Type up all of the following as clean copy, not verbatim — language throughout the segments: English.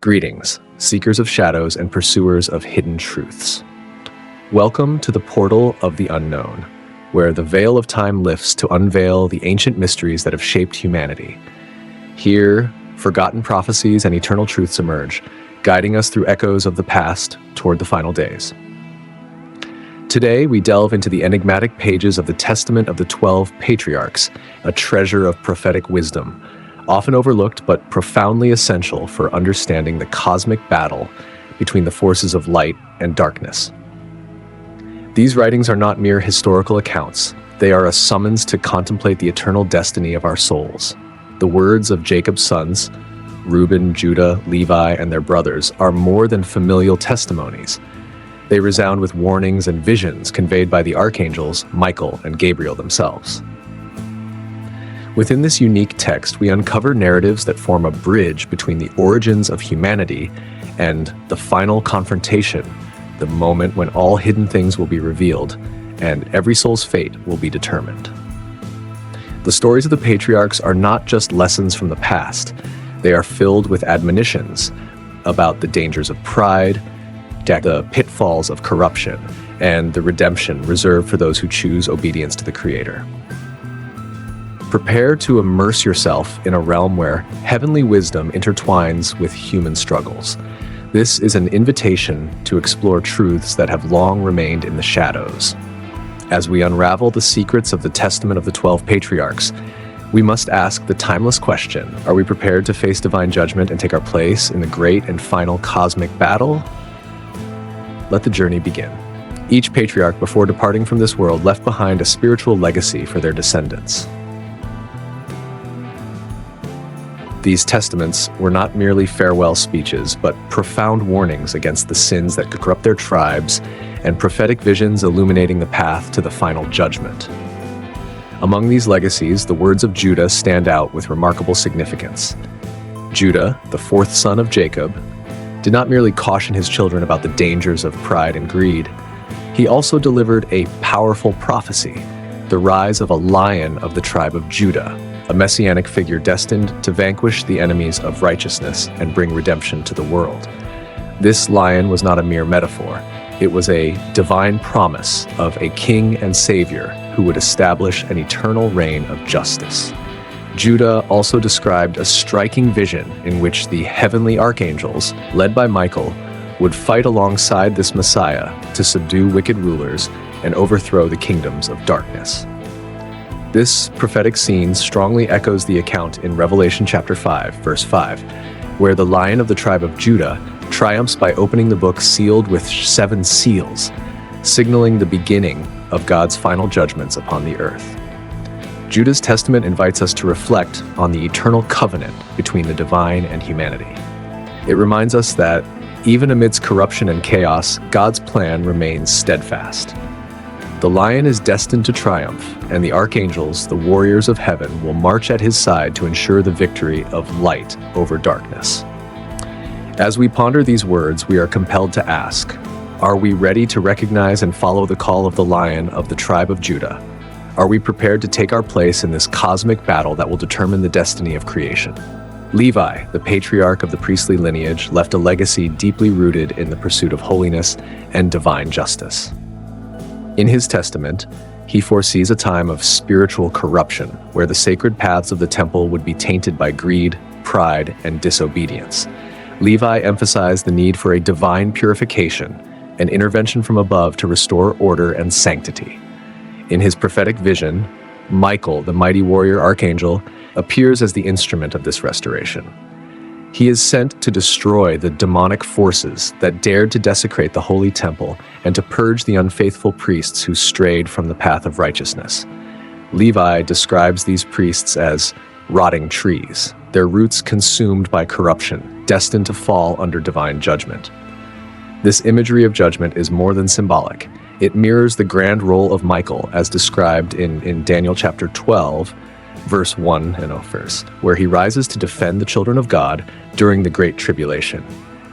Greetings, seekers of shadows and pursuers of hidden truths. Welcome to the portal of the unknown, where the veil of time lifts to unveil the ancient mysteries that have shaped humanity. Here, forgotten prophecies and eternal truths emerge, guiding us through echoes of the past toward the final days. Today, we delve into the enigmatic pages of the Testament of the 12 Patriarchs, a treasure of prophetic wisdom, often overlooked but profoundly essential for understanding the cosmic battle between the forces of light and darkness. These writings are not mere historical accounts. They are a summons to contemplate the eternal destiny of our souls. The words of Jacob's sons, Reuben, Judah, Levi, and their brothers, are more than familial testimonies. They resound with warnings and visions conveyed by the archangels, Michael and Gabriel themselves. Within this unique text, we uncover narratives that form a bridge between the origins of humanity and the final confrontation, the moment when all hidden things will be revealed and every soul's fate will be determined. The stories of the patriarchs are not just lessons from the past. They are filled with admonitions about the dangers of pride, the pitfalls of corruption, and the redemption reserved for those who choose obedience to the Creator. Prepare to immerse yourself in a realm where heavenly wisdom intertwines with human struggles. This is an invitation to explore truths that have long remained in the shadows. As we unravel the secrets of the Testament of the 12 Patriarchs, we must ask the timeless question: are we prepared to face divine judgment and take our place in the great and final cosmic battle? Let the journey begin. Each patriarch, before departing from this world, left behind a spiritual legacy for their descendants. These testaments were not merely farewell speeches, but profound warnings against the sins that could corrupt their tribes and prophetic visions illuminating the path to the final judgment. Among these legacies, the words of Judah stand out with remarkable significance. Judah, the fourth son of Jacob, did not merely caution his children about the dangers of pride and greed. He also delivered a powerful prophecy, the rise of a lion of the tribe of Judah, a messianic figure destined to vanquish the enemies of righteousness and bring redemption to the world. This lion was not a mere metaphor. It was a divine promise of a king and savior who would establish an eternal reign of justice. Judah also described a striking vision in which the heavenly archangels, led by Michael, would fight alongside this Messiah to subdue wicked rulers and overthrow the kingdoms of darkness. This prophetic scene strongly echoes the account in Revelation chapter 5, verse 5, where the Lion of the tribe of Judah triumphs by opening the book sealed with 7 seals, signaling the beginning of God's final judgments upon the earth. Judah's testament invites us to reflect on the eternal covenant between the divine and humanity. It reminds us that even amidst corruption and chaos, God's plan remains steadfast. The lion is destined to triumph, and the archangels, the warriors of heaven, will march at his side to ensure the victory of light over darkness. As we ponder these words, we are compelled to ask, are we ready to recognize and follow the call of the Lion of the tribe of Judah? Are we prepared to take our place in this cosmic battle that will determine the destiny of creation? Levi, the patriarch of the priestly lineage, left a legacy deeply rooted in the pursuit of holiness and divine justice. In his testament, he foresees a time of spiritual corruption, where the sacred paths of the temple would be tainted by greed, pride, and disobedience. Levi emphasized the need for a divine purification, an intervention from above to restore order and sanctity. In his prophetic vision, Michael, the mighty warrior archangel, appears as the instrument of this restoration. He is sent to destroy the demonic forces that dared to desecrate the holy temple and to purge the unfaithful priests who strayed from the path of righteousness. Levi describes these priests as rotting trees, their roots consumed by corruption, destined to fall under divine judgment. This imagery of judgment is more than symbolic. It mirrors the grand role of Michael as described in Daniel chapter 12, verse 1 and verse, where he rises to defend the children of God during the Great Tribulation.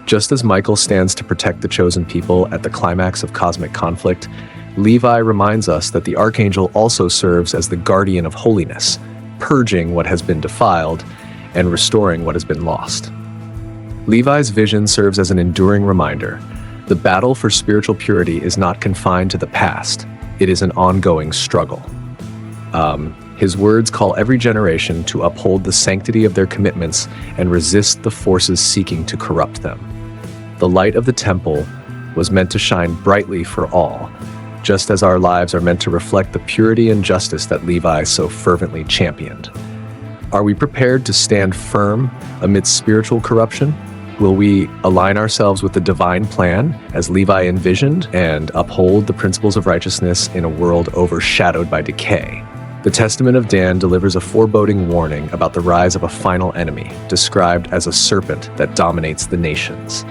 Just as Michael stands to protect the chosen people at the climax of cosmic conflict, Levi reminds us that the archangel also serves as the guardian of holiness, purging what has been defiled and restoring what has been lost. Levi's vision serves as an enduring reminder. The battle for spiritual purity is not confined to the past. It is an ongoing struggle. His words call every generation to uphold the sanctity of their commitments and resist the forces seeking to corrupt them. The light of the temple was meant to shine brightly for all, just as our lives are meant to reflect the purity and justice that Levi so fervently championed. Are we prepared to stand firm amidst spiritual corruption? Will we align ourselves with the divine plan as Levi envisioned and uphold the principles of righteousness in a world overshadowed by decay? The Testament of Dan delivers a foreboding warning about the rise of a final enemy, described as a serpent that dominates the nations.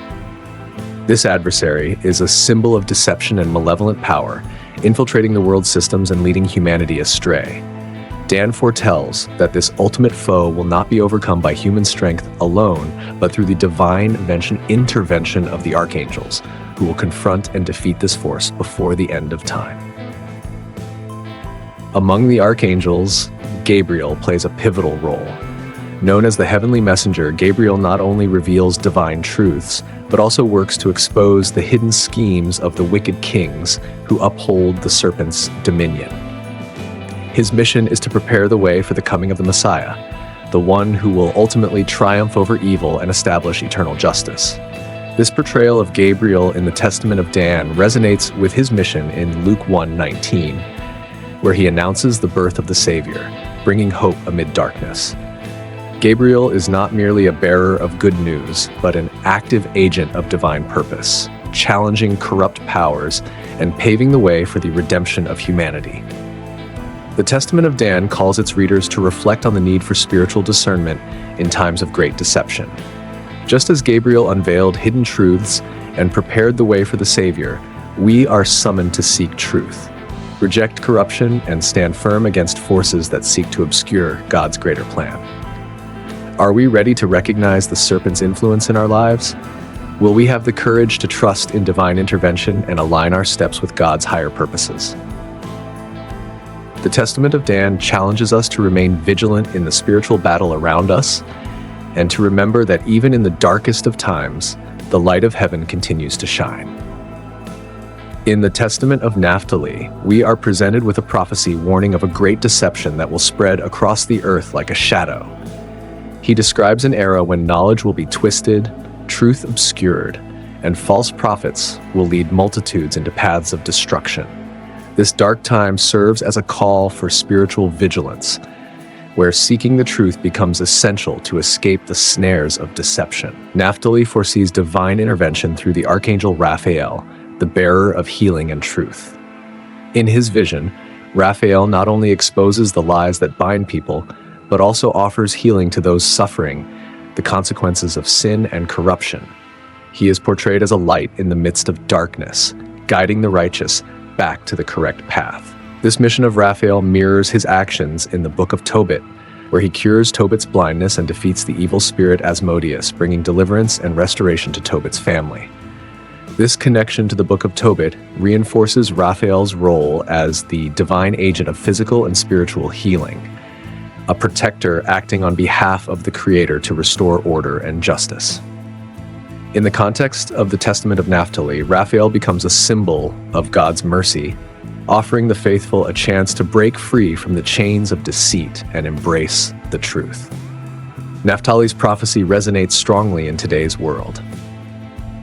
This adversary is a symbol of deception and malevolent power, infiltrating the world systems and leading humanity astray. Dan foretells that this ultimate foe will not be overcome by human strength alone, but through the divine intervention of the archangels, who will confront and defeat this force before the end of time. Among the archangels, Gabriel plays a pivotal role. Known as the heavenly messenger, Gabriel not only reveals divine truths, but also works to expose the hidden schemes of the wicked kings who uphold the serpent's dominion. His mission is to prepare the way for the coming of the Messiah, the one who will ultimately triumph over evil and establish eternal justice. This portrayal of Gabriel in the Testament of Dan resonates with his mission in Luke 1:19, where he announces the birth of the Savior, bringing hope amid darkness. Gabriel is not merely a bearer of good news, but an active agent of divine purpose, challenging corrupt powers and paving the way for the redemption of humanity. The Testament of Dan calls its readers to reflect on the need for spiritual discernment in times of great deception. Just as Gabriel unveiled hidden truths and prepared the way for the Savior, we are summoned to seek truth, reject corruption, and stand firm against forces that seek to obscure God's greater plan. Are we ready to recognize the serpent's influence in our lives? Will we have the courage to trust in divine intervention and align our steps with God's higher purposes? The Testament of Dan challenges us to remain vigilant in the spiritual battle around us and to remember that even in the darkest of times, the light of heaven continues to shine. In the Testament of Naphtali, we are presented with a prophecy warning of a great deception that will spread across the earth like a shadow. He describes an era when knowledge will be twisted, truth obscured, and false prophets will lead multitudes into paths of destruction. This dark time serves as a call for spiritual vigilance, where seeking the truth becomes essential to escape the snares of deception. Naphtali foresees divine intervention through the Archangel Raphael, the bearer of healing and truth. In his vision, Raphael not only exposes the lies that bind people, but also offers healing to those suffering the consequences of sin and corruption. He is portrayed as a light in the midst of darkness, guiding the righteous back to the correct path. This mission of Raphael mirrors his actions in the Book of Tobit, where he cures Tobit's blindness and defeats the evil spirit Asmodeus, bringing deliverance and restoration to Tobit's family. This connection to the Book of Tobit reinforces Raphael's role as the divine agent of physical and spiritual healing, a protector acting on behalf of the Creator to restore order and justice. In the context of the Testament of Naphtali, Raphael becomes a symbol of God's mercy, offering the faithful a chance to break free from the chains of deceit and embrace the truth. Naphtali's prophecy resonates strongly in today's world.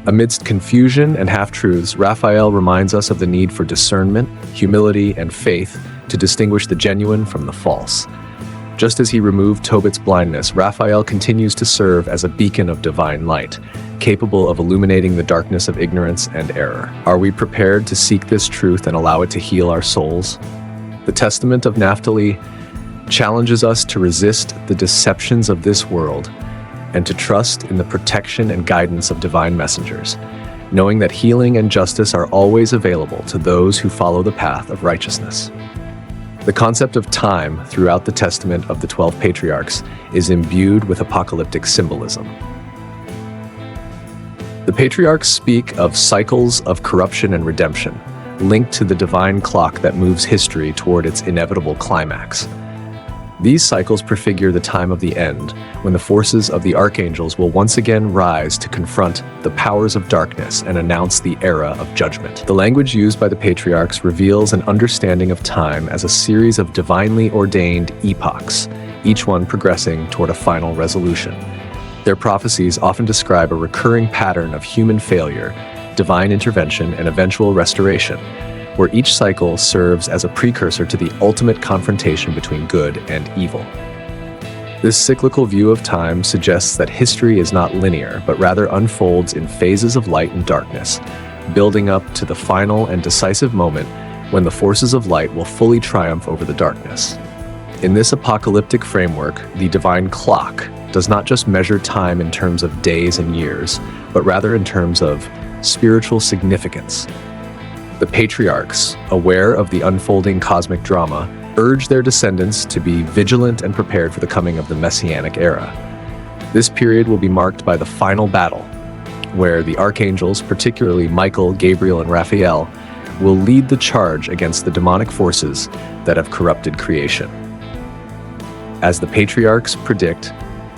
Amidst confusion and half-truths, Raphael reminds us of the need for discernment, humility, and faith to distinguish the genuine from the false. Just as he removed Tobit's blindness, Raphael continues to serve as a beacon of divine light, capable of illuminating the darkness of ignorance and error. Are we prepared to seek this truth and allow it to heal our souls? The Testament of Naphtali challenges us to resist the deceptions of this world and to trust in the protection and guidance of divine messengers, knowing that healing and justice are always available to those who follow the path of righteousness. The concept of time throughout the Testament of the 12 Patriarchs is imbued with apocalyptic symbolism. The Patriarchs speak of cycles of corruption and redemption, linked to the divine clock that moves history toward its inevitable climax. These cycles prefigure the time of the end, when the forces of the archangels will once again rise to confront the powers of darkness and announce the era of judgment. The language used by the patriarchs reveals an understanding of time as a series of divinely ordained epochs, each one progressing toward a final resolution. Their prophecies often describe a recurring pattern of human failure, divine intervention, and eventual restoration, where each cycle serves as a precursor to the ultimate confrontation between good and evil. This cyclical view of time suggests that history is not linear, but rather unfolds in phases of light and darkness, building up to the final and decisive moment when the forces of light will fully triumph over the darkness. In this apocalyptic framework, the divine clock does not just measure time in terms of days and years, but rather in terms of spiritual significance. The patriarchs, aware of the unfolding cosmic drama, urge their descendants to be vigilant and prepared for the coming of the Messianic era. This period will be marked by the final battle, where the archangels, particularly Michael, Gabriel, and Raphael, will lead the charge against the demonic forces that have corrupted creation. As the patriarchs predict,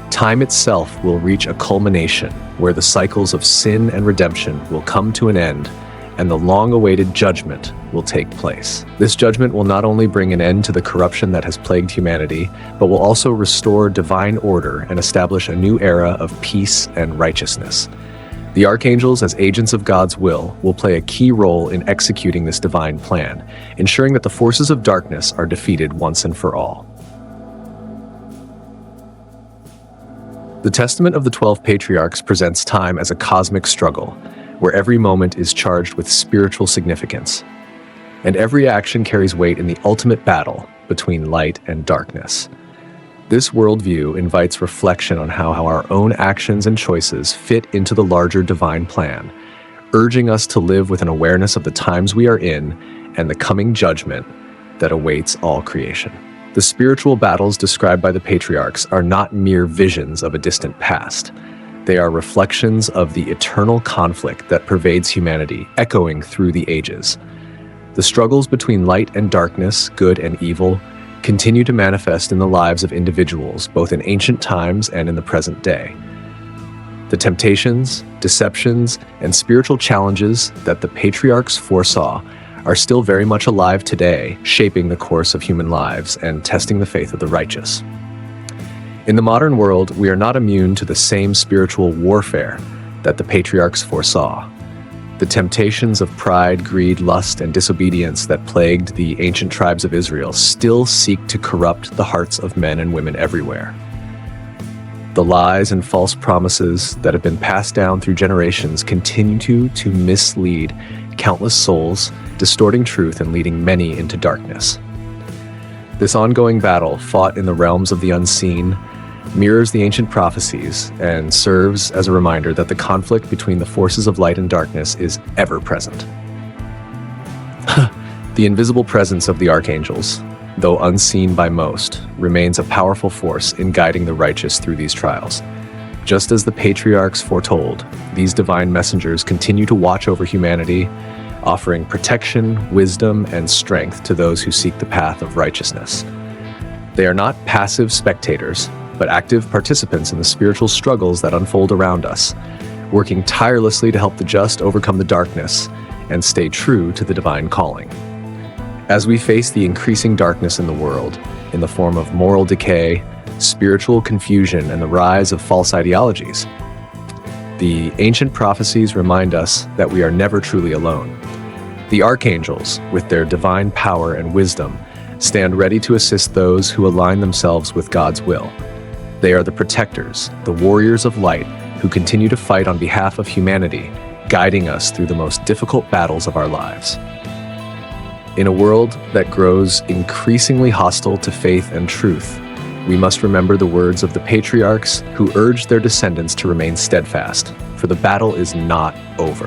time itself will reach a culmination where the cycles of sin and redemption will come to an end and the long-awaited judgment will take place. This judgment will not only bring an end to the corruption that has plagued humanity, but will also restore divine order and establish a new era of peace and righteousness. The archangels, as agents of God's will play a key role in executing this divine plan, ensuring that the forces of darkness are defeated once and for all. The Testament of the 12 Patriarchs presents time as a cosmic struggle, where every moment is charged with spiritual significance, and every action carries weight in the ultimate battle between light and darkness. This worldview invites reflection on how our own actions and choices fit into the larger divine plan, urging us to live with an awareness of the times we are in and the coming judgment that awaits all creation. The spiritual battles described by the patriarchs are not mere visions of a distant past. They are reflections of the eternal conflict that pervades humanity, echoing through the ages. The struggles between light and darkness, good and evil, continue to manifest in the lives of individuals, both in ancient times and in the present day. The temptations, deceptions, and spiritual challenges that the patriarchs foresaw are still very much alive today, shaping the course of human lives and testing the faith of the righteous. In the modern world, we are not immune to the same spiritual warfare that the patriarchs foresaw. The temptations of pride, greed, lust, and disobedience that plagued the ancient tribes of Israel still seek to corrupt the hearts of men and women everywhere. The lies and false promises that have been passed down through generations continue to mislead countless souls, distorting truth and leading many into darkness. This ongoing battle, fought in the realms of the unseen, mirrors the ancient prophecies and serves as a reminder that the conflict between the forces of light and darkness is ever present. The invisible presence of the archangels, though unseen by most, remains a powerful force in guiding the righteous through these trials. Just as the patriarchs foretold, these divine messengers continue to watch over humanity, offering protection, wisdom, and strength to those who seek the path of righteousness. They are not passive spectators, but active participants in the spiritual struggles that unfold around us, working tirelessly to help the just overcome the darkness and stay true to the divine calling. As we face the increasing darkness in the world, in the form of moral decay, spiritual confusion, and the rise of false ideologies, the ancient prophecies remind us that we are never truly alone. The archangels, with their divine power and wisdom, stand ready to assist those who align themselves with God's will. They are the protectors, the warriors of light, who continue to fight on behalf of humanity, guiding us through the most difficult battles of our lives. In a world that grows increasingly hostile to faith and truth, we must remember the words of the patriarchs who urged their descendants to remain steadfast, for the battle is not over.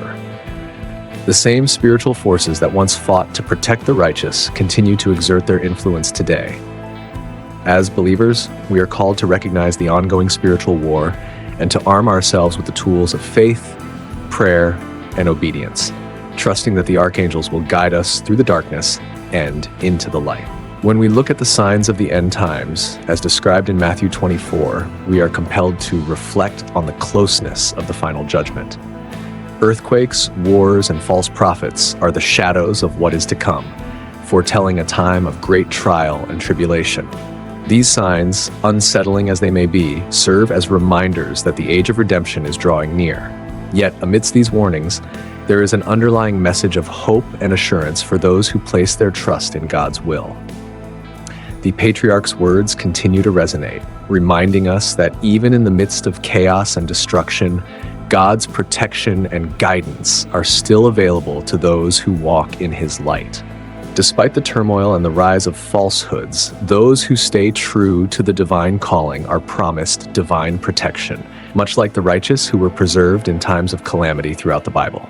The same spiritual forces that once fought to protect the righteous continue to exert their influence today. As believers, we are called to recognize the ongoing spiritual war and to arm ourselves with the tools of faith, prayer, and obedience, trusting that the archangels will guide us through the darkness and into the light. When we look at the signs of the end times, as described in Matthew 24, we are compelled to reflect on the closeness of the final judgment. Earthquakes, wars, and false prophets are the shadows of what is to come, foretelling a time of great trial and tribulation. These signs, unsettling as they may be, serve as reminders that the age of redemption is drawing near. Yet, amidst these warnings, there is an underlying message of hope and assurance for those who place their trust in God's will. The patriarch's words continue to resonate, reminding us that even in the midst of chaos and destruction, God's protection and guidance are still available to those who walk in His light. Despite the turmoil and the rise of falsehoods, those who stay true to the divine calling are promised divine protection, much like the righteous who were preserved in times of calamity throughout the Bible.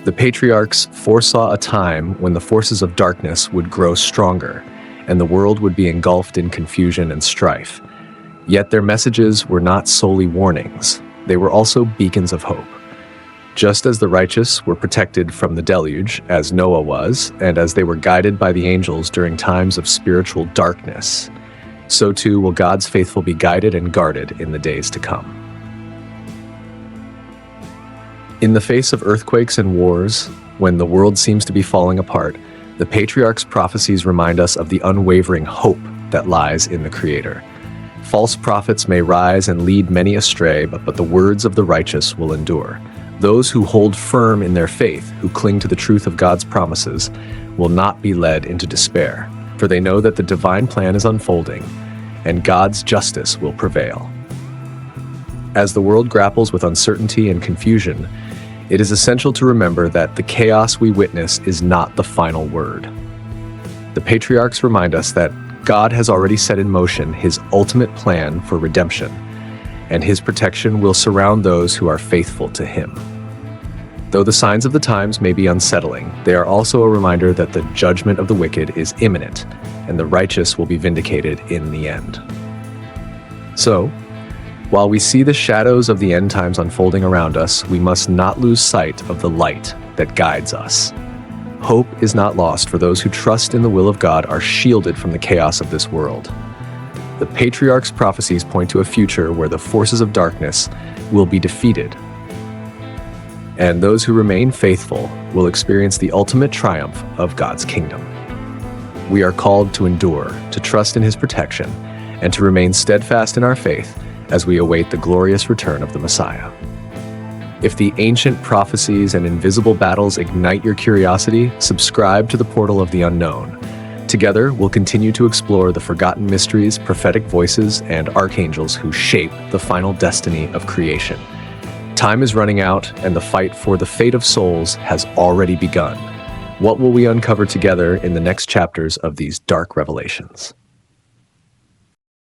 The patriarchs foresaw a time when the forces of darkness would grow stronger, and the world would be engulfed in confusion and strife. Yet their messages were not solely warnings, they were also beacons of hope. Just as the righteous were protected from the deluge, as Noah was, and as they were guided by the angels during times of spiritual darkness, so too will God's faithful be guided and guarded in the days to come. In the face of earthquakes and wars, when the world seems to be falling apart, the patriarch's prophecies remind us of the unwavering hope that lies in the Creator. False prophets may rise and lead many astray, but the words of the righteous will endure. Those who hold firm in their faith, who cling to the truth of God's promises, will not be led into despair, for they know that the divine plan is unfolding, and God's justice will prevail. As the world grapples with uncertainty and confusion, it is essential to remember that the chaos we witness is not the final word. The patriarchs remind us that God has already set in motion His ultimate plan for redemption, and His protection will surround those who are faithful to Him. Though the signs of the times may be unsettling, they are also a reminder that the judgment of the wicked is imminent, and the righteous will be vindicated in the end. So, while we see the shadows of the end times unfolding around us, we must not lose sight of the light that guides us. Hope is not lost, for those who trust in the will of God are shielded from the chaos of this world. The patriarch's prophecies point to a future where the forces of darkness will be defeated, and those who remain faithful will experience the ultimate triumph of God's kingdom. We are called to endure, to trust in His protection, and to remain steadfast in our faith as we await the glorious return of the Messiah. If the ancient prophecies and invisible battles ignite your curiosity, subscribe to the Portal of the Unknown. Together, we'll continue to explore the forgotten mysteries, prophetic voices, and archangels who shape the final destiny of creation. Time is running out, and the fight for the fate of souls has already begun. What will we uncover together in the next chapters of these dark revelations?